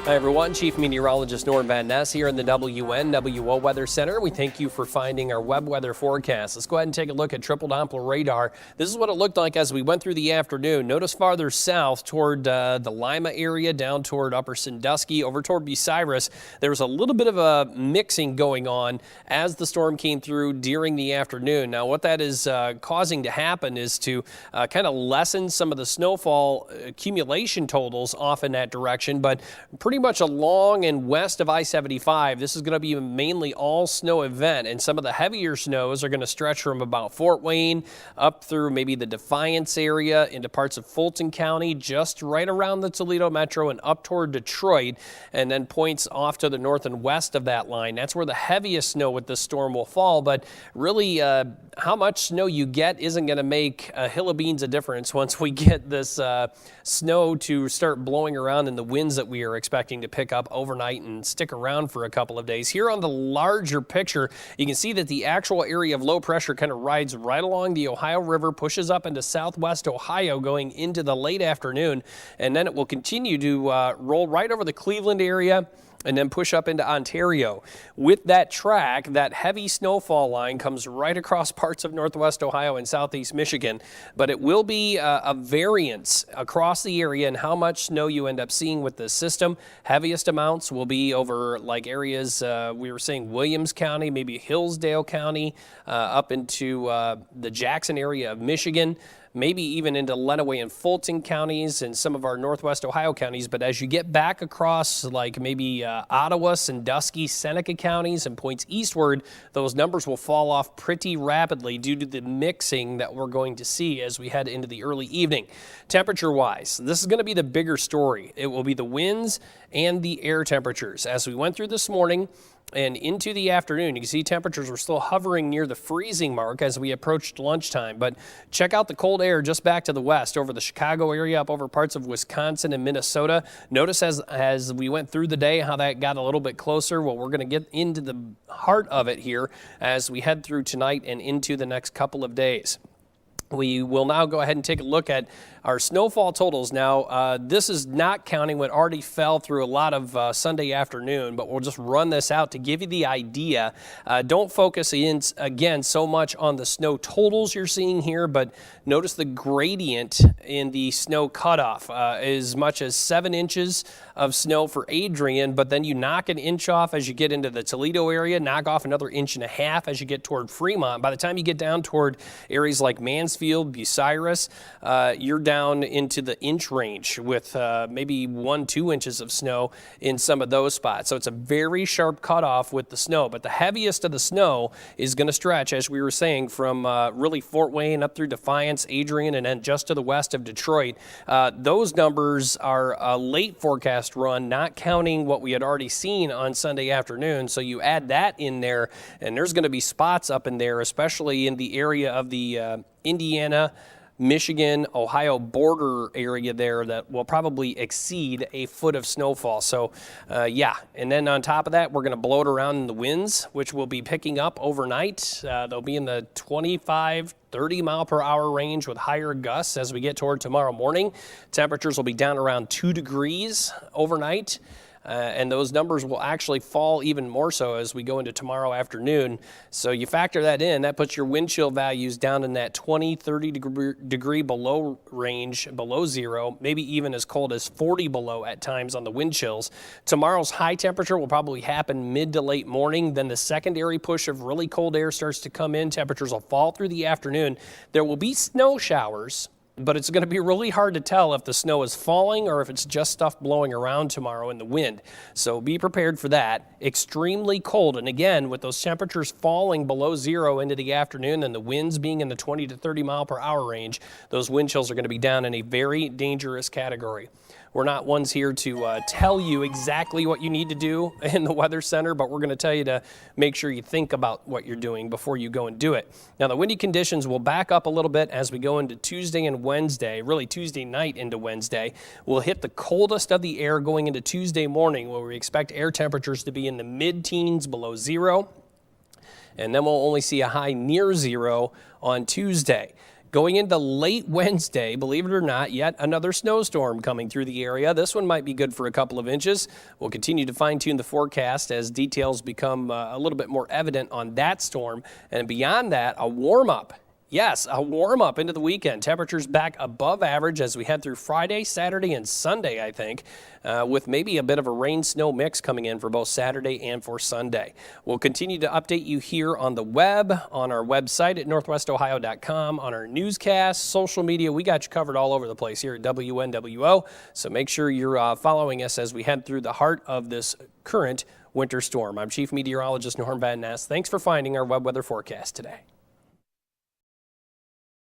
Hi everyone, Chief Meteorologist Norm Van Ness here in the WNWO Weather Center. We thank you for finding our web weather forecast. Let's go ahead and take a look at triple Doppler radar. This is what it looked like as we went through the afternoon. Notice farther south toward the Lima area, down toward Upper Sandusky, over toward Bucyrus, there was a little bit of a mixing going on as the storm came through during the afternoon. Now what that is causing to happen is to kind of lessen some of the snowfall accumulation totals off in that direction, but pretty much along and west of I-75, this is going to be a mainly all snow event, and some of the heavier snows are going to stretch from about Fort Wayne up through maybe the Defiance area into parts of Fulton County, just right around the Toledo Metro and up toward Detroit, and then points off to the north and west of that line. That's where the heaviest snow with this storm will fall, but really how much snow you get isn't going to make a hill of beans a difference once we get this snow to start blowing around in the winds that we are expecting to pick up overnight and stick around for a couple of days. Here on the larger picture, you can see that the actual area of low pressure kind of rides right along the Ohio River, pushes up into southwest Ohio going into the late afternoon, and then it will continue to roll right over the Cleveland area and then push up into Ontario. With that track, that heavy snowfall line comes right across parts of northwest Ohio and southeast Michigan, but it will be a variance across the area in how much snow you end up seeing with the system. Heaviest amounts will be over like areas, we were saying Williams County, maybe Hillsdale County, up into the Jackson area of Michigan, maybe even into Lenawee and Fulton counties and some of our northwest Ohio counties. But as you get back across like maybe Ottawa, Sandusky, Seneca counties and points eastward, those numbers will fall off pretty rapidly due to the mixing that we're going to see as we head into the early evening. Temperature-wise, this is going to be the bigger story. It will be the winds and the air temperatures. As we went through this morning and into the afternoon, you can see temperatures were still hovering near the freezing mark as we approached lunchtime. But check out the cold air just back to the west over the Chicago area, up over parts of Wisconsin and Minnesota. Notice as we went through the day how that got a little bit closer. Well, we're going to get into the heart of it here as we head through tonight and into the next couple of days. We will now go ahead and take a look at our snowfall totals. Now, this is not counting what already fell through a lot of Sunday afternoon, but we'll just run this out to give you the idea. Don't focus again so much on the snow totals you're seeing here, but notice the gradient in the snow cutoff. As much as 7 inches of snow for Adrian, but then you knock an inch off as you get into the Toledo area, knock off another 1.5 inches as you get toward Fremont. By the time you get down toward areas like Mansfield, Bucyrus, you're down into the inch range with maybe 1-2 inches of snow in some of those spots. So it's a very sharp cutoff with the snow, but the heaviest of the snow is going to stretch, as we were saying, from really Fort Wayne up through Defiance, Adrian, and then just to the west of Detroit. Those numbers are a late forecast run, not counting what we had already seen on Sunday afternoon. So you add that in there, and there's going to be spots up in there, especially in the area of the Indiana, Michigan, Ohio border area there that will probably exceed a foot of snowfall. So, yeah. And then on top of that, we're going to blow it around in the winds, which will be picking up overnight. They'll be in the 25, 30 mile per hour range with higher gusts as we get toward tomorrow morning. Temperatures will be down around 2 degrees overnight. And those numbers will actually fall even more so as we go into tomorrow afternoon. So you factor that in, that puts your wind chill values down in that 20, 30 degree below range, below zero, maybe even as cold as 40 below at times on the wind chills. Tomorrow's high temperature will probably happen mid to late morning. Then the secondary push of really cold air starts to come in. Temperatures will fall through the afternoon. There will be snow showers, but it's going to be really hard to tell if the snow is falling or if it's just stuff blowing around tomorrow in the wind. So be prepared for that. Extremely cold. And again, with those temperatures falling below zero into the afternoon and the winds being in the 20 to 30 mile per hour range, those wind chills are going to be down in a very dangerous category. We're not ones here to tell you exactly what you need to do in the Weather Center, but we're going to tell you to make sure you think about what you're doing before you go and do it. Now, the windy conditions will back up a little bit as we go into Tuesday and Wednesday, really Tuesday night into Wednesday. We'll hit the coldest of the air going into Tuesday morning, where we expect air temperatures to be in the mid-teens below zero, and then we'll only see a high near zero on Tuesday. Going into late Wednesday, believe it or not, yet another snowstorm coming through the area. This one might be good for a couple of inches. We'll continue to fine-tune the forecast as details become a little bit more evident on that storm. And beyond that, a warm-up. Yes, a warm-up into the weekend. Temperatures back above average as we head through Friday, Saturday, and Sunday, I think, with maybe a bit of a rain-snow mix coming in for both Saturday and for Sunday. We'll continue to update you here on the web, on our website at northwestohio.com, on our newscasts, social media. We got you covered all over the place here at WNWO, so make sure you're following us as we head through the heart of this current winter storm. I'm Chief Meteorologist Norm Van Ness. Thanks for finding our web weather forecast today.